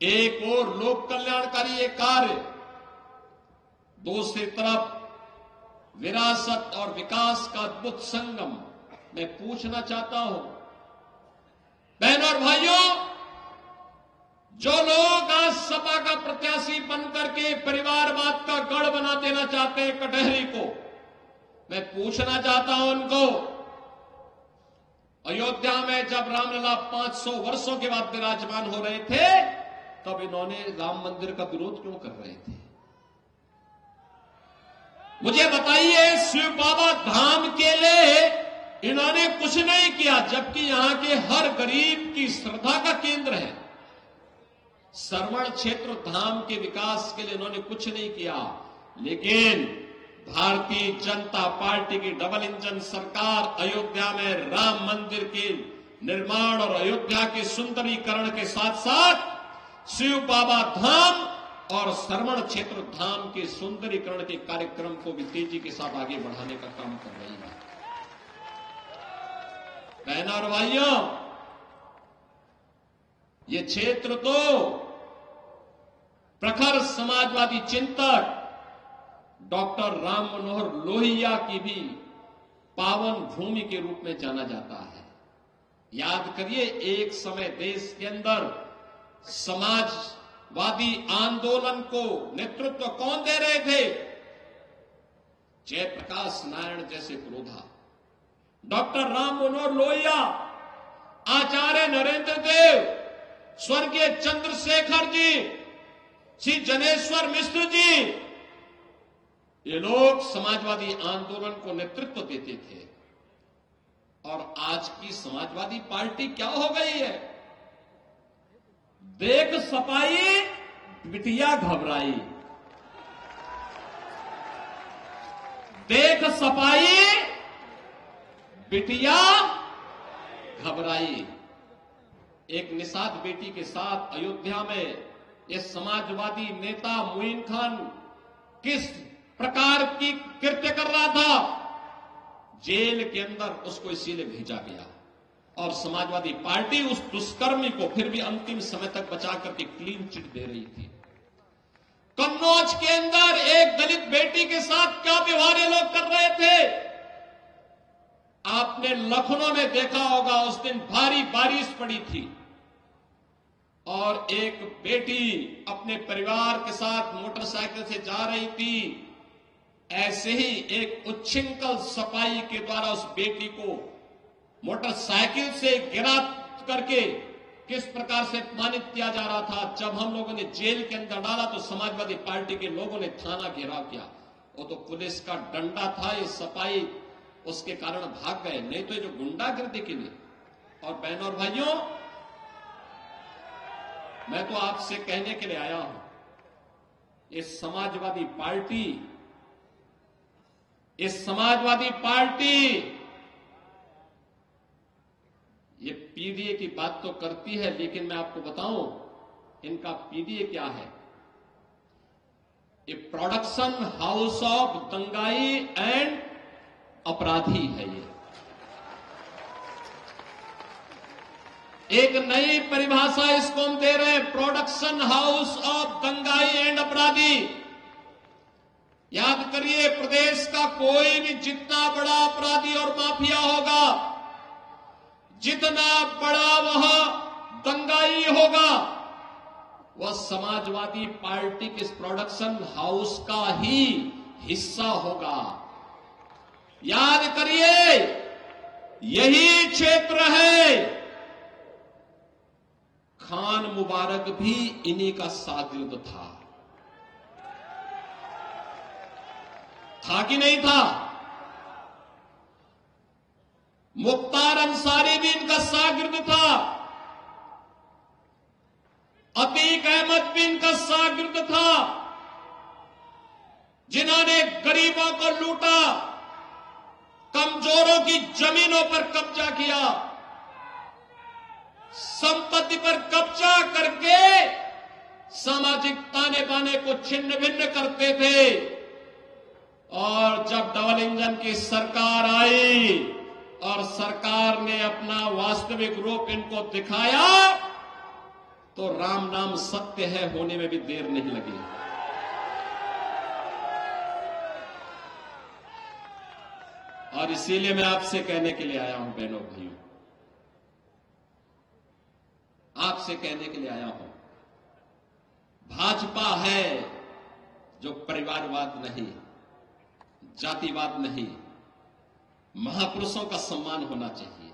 एक और लोक कल्याणकारी ये कार्य, दूसरी तरफ विरासत और विकास का अद्भुत संगम। मैं पूछना चाहता हूं बहनों और भाइयों, जो लोग आज सपा का प्रत्याशी बनकर के परिवारवाद का गढ़ बना देना चाहते हैं कटहरी को, मैं पूछना चाहता हूं उनको, अयोध्या में जब रामलला 500 वर्षों के बाद विराजमान हो रहे थे, तब इन्होंने राम मंदिर का विरोध क्यों कर रहे थे? मुझे बताइए, शिव बाबा धाम के लिए इन्होंने कुछ नहीं किया, जबकि यहां के हर गरीब की श्रद्धा का केंद्र है। श्रवण क्षेत्र धाम के विकास के लिए इन्होंने कुछ नहीं किया, लेकिन भारतीय जनता पार्टी की डबल इंजन सरकार अयोध्या में राम मंदिर के निर्माण और अयोध्या के सुंदरीकरण के साथ साथ शिव बाबा धाम और श्रवण क्षेत्र धाम के सुंदरीकरण के कार्यक्रम को भी तेजी के साथ आगे बढ़ाने का काम कर रही है। बहनों और भाइयों, ये क्षेत्र तो प्रखर समाजवादी चिंतक डॉक्टर राम मनोहर लोहिया की भी पावन भूमि के रूप में जाना जाता है। याद करिए, एक समय देश के अंदर समाजवादी आंदोलन को नेतृत्व कौन दे रहे थे? जयप्रकाश नारायण जैसे पुरोधा, डॉक्टर राम मनोहर लोहिया, आचार्य नरेंद्र देव, स्वर्गीय चंद्रशेखर जी, श्री जनेश्वर मिश्र जी, ये लोग समाजवादी आंदोलन को नेतृत्व देते थे। और आज की समाजवादी पार्टी क्या हो गई है? देख सपाई बिटिया घबराई, देख सपाई बिटिया घबराई। एक निषाद बेटी के साथ अयोध्या में ये समाजवादी नेता मोइन खान किस प्रकार की कृत्य कर रहा था, जेल के अंदर उसको इसीलिए भेजा गया और समाजवादी पार्टी उस दुष्कर्मी को फिर भी अंतिम समय तक बचा करके क्लीन चिट दे रही थी। कन्नौज के अंदर एक दलित बेटी के साथ क्या व्यवहार ये लोग कर रहे थे? आपने लखनऊ में देखा होगा, उस दिन भारी बारिश पड़ी थी और एक बेटी अपने परिवार के साथ मोटरसाइकिल से जा रही थी। ऐसे ही एक उच्छृंखल सपाई के द्वारा उस बेटी को मोटरसाइकिल से गिरा करके किस प्रकार से अपमानित किया जा रहा था। जब हम लोगों ने जेल के अंदर डाला तो समाजवादी पार्टी के लोगों ने थाना घेराव किया। वो तो पुलिस का डंडा था, ये सपाई उसके कारण भाग गए, नहीं तो ये जो गुंडागर्दी के लिए। और बहनों और भाइयों, मैं तो आपसे कहने के लिए आया हूं, ये समाजवादी पार्टी ये पीडीए की बात तो करती है, लेकिन मैं आपको बताऊं इनका पीडीए क्या है। ये प्रोडक्शन हाउस ऑफ दंगाई एंड अपराधी है। ये एक नई परिभाषा इसको हम दे रहे हैं, प्रोडक्शन हाउस ऑफ दंगाई एंड अपराधी। याद करिए, प्रदेश का कोई भी जितना बड़ा अपराधी और माफिया होगा, जितना बड़ा वह दंगाई होगा, वह समाजवादी पार्टी के इस प्रोडक्शन हाउस का ही हिस्सा होगा। याद करिए, यही क्षेत्र है, खान मुबारक भी इन्हीं का शागिर्द था कि नहीं था? मुख्तार अंसारी भी इनका शागिर्द था, अतीक अहमद भी इनका शागिर्द था, जिन्होंने गरीबों को लूटा, कमजोरों की जमीनों पर कब्जा किया, संपत्ति पर कब्जा करके सामाजिक ताने बाने को छिन्न भिन्न करते थे। और जब डबल इंजन की सरकार आई और सरकार ने अपना वास्तविक रूप इनको दिखाया, तो राम नाम सत्य है होने में भी देर नहीं लगी। और इसीलिए मैं आपसे कहने के लिए आया हूं बहनों भाइयों, आपसे कहने के लिए आया हूं, भाजपा है जो परिवारवाद नहीं, जातिवाद नहीं, महापुरुषों का सम्मान होना चाहिए।